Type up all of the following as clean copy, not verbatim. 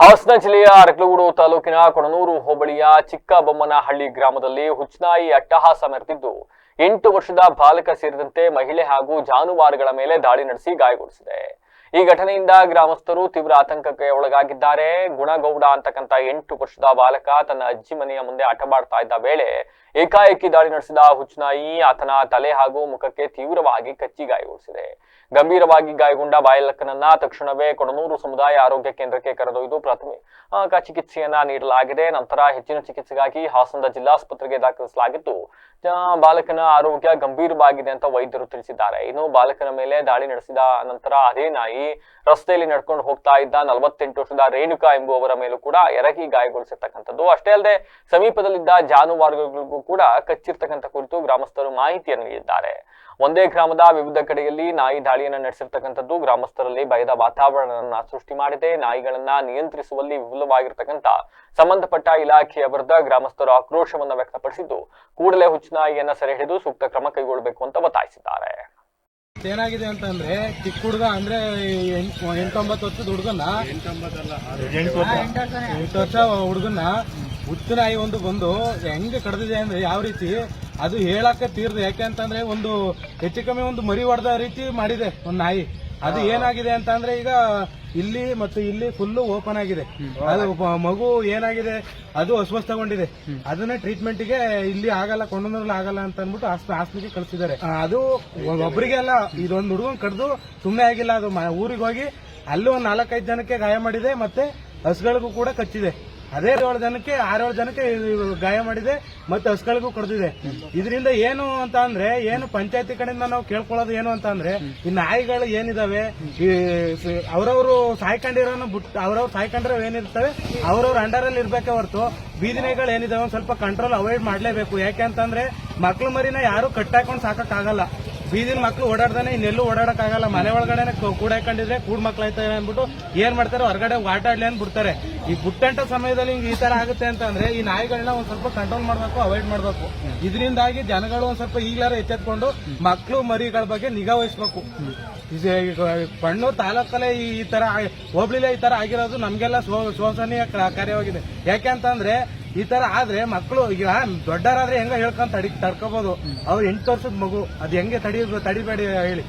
ಹಾಸನ ಜಿಲ್ಲೆಯ ಅರಕಲಗೂಡು ತಾಲೂಕಿನ ಕೊಣನೂರು ಹೋಬಳಿಯ ಚಿಕ್ಕಬೊಮ್ಮನಹಳ್ಳಿ ಗ್ರಾಮದಲ್ಲಿ ಹುಚ್ಚನಾಯಿ ಅಟ್ಟಹಾಸ ಮೆರೆದಿದ್ದು 8 ವರ್ಷದ ಬಾಲಕ ಸೇರಿದಂತೆ ಮಹಿಳೆ ಹಾಗೂ ಜಾನುವಾರುಗಳ ಮೇಲೆ ದಾಳಿ ನಡೆಸಿ ಗಾಯಗೊಳಿಸಿದೆ. ಈ ಘಟನೆಯಿಂದ ಗ್ರಾಮಸ್ಥರು ತೀವ್ರ ಆತಂಕಕ್ಕೆ ಒಳಗಾಗಿದ್ದಾರೆ. ಗುಣಗೌಡ ಅಂತಕ್ಕಂಥ 8 ವರ್ಷದ ಬಾಲಕ ತನ್ನ ಅಜ್ಜಿ ಮನೆಯ ಮುಂದೆ ಆಟವಾಡ್ತಾ ಇದ್ದ ವೇಳೆ ಏಕಾಏಕಿ ದಾಳಿ ನಡೆಸಿದ ಹುಚ್ಚನಾಯಿ ಆತನ ತಲೆ ಹಾಗೂ ಮುಖಕ್ಕೆ ತೀವ್ರವಾಗಿ ಕಚ್ಚಿ ಗಾಯಗೊಳಿಸಿದೆ. ಗಂಭೀರವಾಗಿ ಗಾಯಗೊಂಡ ಬಾಲಕನನ್ನ ತಕ್ಷಣವೇ ಕೊಣನೂರು ಸಮುದಾಯ ಆರೋಗ್ಯ ಕೇಂದ್ರಕ್ಕೆ ಕರೆದೊಯ್ದು ಪ್ರಾಥಮಿಕ ಚಿಕಿತ್ಸೆಯನ್ನ ನೀಡಲಾಗಿದೆ. ನಂತರ ಹೆಚ್ಚಿನ ಚಿಕಿತ್ಸೆಗಾಗಿ ಹಾಸನದ ಜಿಲ್ಲಾಸ್ಪತ್ರೆಗೆ ದಾಖಲಿಸಲಾಗಿದ್ದು ಬಾಲಕನ ಆರೋಗ್ಯ ಗಂಭೀರವಾಗಿದೆ ಅಂತ ವೈದ್ಯರು ತಿಳಿಸಿದ್ದಾರೆ. ಇನ್ನು ಬಾಲಕನ ಮೇಲೆ ದಾಳಿ ನಡೆಸಿದ ನಂತರ ಅದೇ ನಾಯಿ ರಸ್ತೆಯಲ್ಲಿ ನಡ್ಕೊಂಡು ಹೋಗ್ತಾ ಇದ್ದ 48 ವರ್ಷದ ರೇಣುಕಾ ಎಂಬುವವರ ಮೇಲೂ ಕೂಡ ಎರಗಿ ಗಾಯಗೊಳಿಸಿರ್ತಕ್ಕಂಥದ್ದು. ಅಷ್ಟೇ ಅಲ್ಲದೆ ಸಮೀಪದಲ್ಲಿದ್ದ ಜಾನುವಾರುಗಳಿಗೂ ಕೂಡ ಕಚ್ಚಿರ್ತಕ್ಕಂಥ ಕುರಿತು ಗ್ರಾಮಸ್ಥರು ಮಾಹಿತಿಯನ್ನು ನೀಡಿದ್ದಾರೆ. ಒಂದೇ ಗ್ರಾಮದ ವಿವಿಧ ಕಡೆಯಲ್ಲಿ ನಾಯಿ ದಾಳಿಯನ್ನು ನಡೆಸಿರ್ತಕ್ಕಂಥದ್ದು ಗ್ರಾಮಸ್ಥರಲ್ಲಿ ಭಯದ ವಾತಾವರಣವನ್ನ ಸೃಷ್ಟಿ ಮಾಡಿದೆ. ನಾಯಿಗಳನ್ನ ನಿಯಂತ್ರಿಸುವಲ್ಲಿ ವಿಫಲವಾಗಿರ್ತಕ್ಕಂಥ ಸಂಬಂಧಪಟ್ಟ ಇಲಾಖೆಯ ವಿರುದ್ಧ ಗ್ರಾಮಸ್ಥರು ಆಕ್ರೋಶವನ್ನ ವ್ಯಕ್ತಪಡಿಸಿದ್ದು ಕೂಡಲೇ ಹುಚ್ಚನಾಯಿಯನ್ನ ಸೆರೆ ಹಿಡಿದು ಸೂಕ್ತ ಕ್ರಮ ಕೈಗೊಳ್ಳಬೇಕು ಅಂತ ಒತ್ತಾಯಿಸಿದ್ದಾರೆ. ಏನಾಗಿದೆ ಅಂತಂದ್ರೆ ಚಿಕ್ಕ ಹುಡುಗ ಅಂದ್ರೆ 8-9 ವರ್ಷದ ಹುಡುಗನ 8 ವರ್ಷ ಹುಡುಗನ ಹುಚ್ಚನಾಯಿ ಒಂದು ಬಂದು ಹೆಂಗೆ ಕಡ್ದಿದೆ ಅಂದ್ರೆ ಯಾವ ರೀತಿ ಅದು ಹೇಳಕ್ಕೆ ತೀರ್ದು. ಯಾಕೆ ಅಂತಂದ್ರೆ ಒಂದು ಹೆಚ್ಚು ಕಮ್ಮಿ ಒಂದು ಮರಿ ಹೊಡೆದ ರೀತಿ ಮಾಡಿದೆ ಒಂದು ನಾಯಿ. ಅದು ಏನಾಗಿದೆ ಅಂತ ಅಂದ್ರೆ ಈಗ ಇಲ್ಲಿ ಮತ್ತು ಇಲ್ಲಿ ಫುಲ್ಲು ಓಪನ್ ಆಗಿದೆ. ಅದು ಮಗು ಏನಾಗಿದೆ ಅದು ಅಸ್ವಸ್ಥಗೊಂಡಿದೆ. ಅದನ್ನ ಟ್ರೀಟ್ಮೆಂಟ್ಗೆ ಇಲ್ಲಿ ಆಗಲ್ಲ, ಕೊಂಡೂರಲ್ಲಿ ಆಗಲ್ಲ ಅಂತ ಅಂದ್ಬಿಟ್ಟು ಆಸ್ಪತ್ರೆಗೆ ಕಳಿಸಿದ್ದಾರೆ. ಅದು ಒಬ್ಬರಿಗೆ ಅಲ್ಲ, ಇದೊಂದು ಹುಡುಗನ್ ಕಡ್ದು ಸುಮ್ಮನೆ ಆಗಿಲ್ಲ. ಅದು ಊರಿಗೆ ಹೋಗಿ ಅಲ್ಲಿ ಒಂದು 4-5 ಜನಕ್ಕೆ ಗಾಯ ಮಾಡಿದೆ. ಮತ್ತೆ ಹಸುಗಳಿಗೂ ಕೂಡ ಕಚ್ಚಿದೆ. ಅದೇ 6-7 ಜನಕ್ಕೆ ಗಾಯ ಮಾಡಿದೆ. ಮತ್ತೆ ಹಸುಗಳಿಗೂ ಕಡ್ದಿದೆ. ಇದರಿಂದ ಏನು ಅಂತ ಅಂದ್ರೆ ಏನು ಪಂಚಾಯತಿ ಕಡೆಯಿಂದ ನಾವು ಕೇಳ್ಕೊಳ್ಳೋದು ಏನು ಅಂತ ಅಂದ್ರೆ ಈ ನಾಯಿಗಳು ಏನಿದಾವೆ ಅವ್ರವ್ರು ಸಾಯ್ಕೊಂಡಿರೋನ ಬಿಟ್ಟು ಅವ್ರವ್ರು ಸಾಯ್ಕೊಂಡ್ರೆ ಏನಿರ್ತವೆ ಅವ್ರವ್ರ ಅಂಡರ್ ಅಲ್ಲಿ ಇರ್ಬೇಕೆ ಹೊರತು ಬೀದಿ ನಾಯಿಗಳು ಏನಿದಾವೆ ಒಂದ್ ಸ್ವಲ್ಪ ಕಂಟ್ರೋಲ್ ಅವಾಯ್ಡ್ ಮಾಡ್ಲೇಬೇಕು. ಯಾಕೆ ಅಂತಂದ್ರೆ ಮಕ್ಳು ಮರಿನ ಯಾರು ಕಟ್ಟಾಕೊಂಡು ಸಾಕಕ್ಕಾಗಲ್ಲ. ಬೀದಿನ ಮಕ್ಳು ಓಡಾಡ್ದಾನೆ ಇನ್ನೆಲ್ಲೂ ಓಡಾಡಕ್ಕಾಗಲ್ಲ. ಮನೆ ಒಳಗಡೆ ಕೂಡ ಹಾಕೊಂಡಿದ್ರೆ ಕೂಡ್ ಮಕ್ಳು ಆಯ್ತಾರೆ ಅಂದ್ಬಿಟ್ಟು ಏನ್ ಮಾಡ್ತಾರೆ, ಹೊರಗಡೆ ಆಟ ಆಡ್ಲಿ ಅಂತ ಬಿಡ್ತಾರೆ. ಈ ಬುಟ್ಟಂಟ ಸಮಯದಲ್ಲಿ ಹಿಂಗೆ ಈ ತರ ಆಗುತ್ತೆ ಅಂತ ಅಂದ್ರೆ ಈ ನಾಯಿಗಳನ್ನ ಒಂದ್ ಸ್ವಲ್ಪ ಕಂಟ್ರೋಲ್ ಮಾಡ್ಬೇಕು, ಅವಾಯ್ಡ್ ಮಾಡ್ಬೇಕು. ಇದರಿಂದಾಗಿ ಜನಗಳು ಒಂದ್ ಸ್ವಲ್ಪ ಈಗಲಾರ ಎಚ್ಚೆತ್ಕೊಂಡು ಮಕ್ಳು ಮರಿಗಳ ಬಗ್ಗೆ ನಿಗಾ ವಹಿಸ್ಬೇಕು. ಕಣ್ಣೂರು ತಾಲೂಕಲ್ಲೇ ಈ ತರ ಹೋಬ್ಳಿಲೇ ಈ ತರ ಆಗಿರೋದು ನಮ್ಗೆಲ್ಲ ಶೋಚನೀಯ ಕಾರ್ಯವಾಗಿದೆ. ಯಾಕೆ ಅಂತಂದ್ರೆ ಈ ತರ ಆದ್ರೆ ಮಕ್ಕಳು ಈಗ ದೊಡ್ಡರಾದ್ರೆ ಹೆಂಗ ಹೇಳ್ಕೊಂತ ತಡ್ಕೋಬಹುದು. ಅವ್ರು 8 ವರ್ಷದ ಮಗು ಅದು ಹೆಂಗೆ ತಡಿಬೇಡಿ ಹೇಳಿ.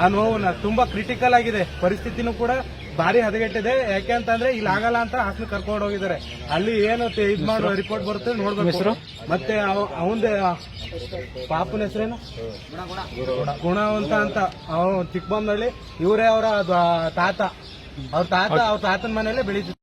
ಆ ನೋವು ತುಂಬಾ ಕ್ರಿಟಿಕಲ್ ಆಗಿದೆ. ಪರಿಸ್ಥಿತಿನೂ ಕೂಡ ಭಾರಿ ಹದಗೆಟ್ಟಿದೆ. ಯಾಕೆ ಅಂತಂದ್ರೆ ಇಲ್ಲಿ ಆಗಲ್ಲ ಅಂತ ಹಾಸನ ಕರ್ಕೊಂಡು ಹೋಗಿದ್ದಾರೆ. ಅಲ್ಲಿ ಏನು ಇದ್ ಮಾಡೋ ರಿಪೋರ್ಟ್ ಬರುತ್ತೆ ನೋಡ್ಬೇಕು. ಮತ್ತೆ ಅವಂದೇ ಪಾಪನ ಹೆಸರೇನು ಗುಣವಂತ ಅಂತ ಚಿಕ್ಕಬೊಮ್ಮನಹಳ್ಳಿ. ಇವರೇ ಅವರ ತಾತ. ಅವ್ರ ತಾತನ ಮನೆಯಲ್ಲೇ ಬೆಳೀತಿದ್ರು.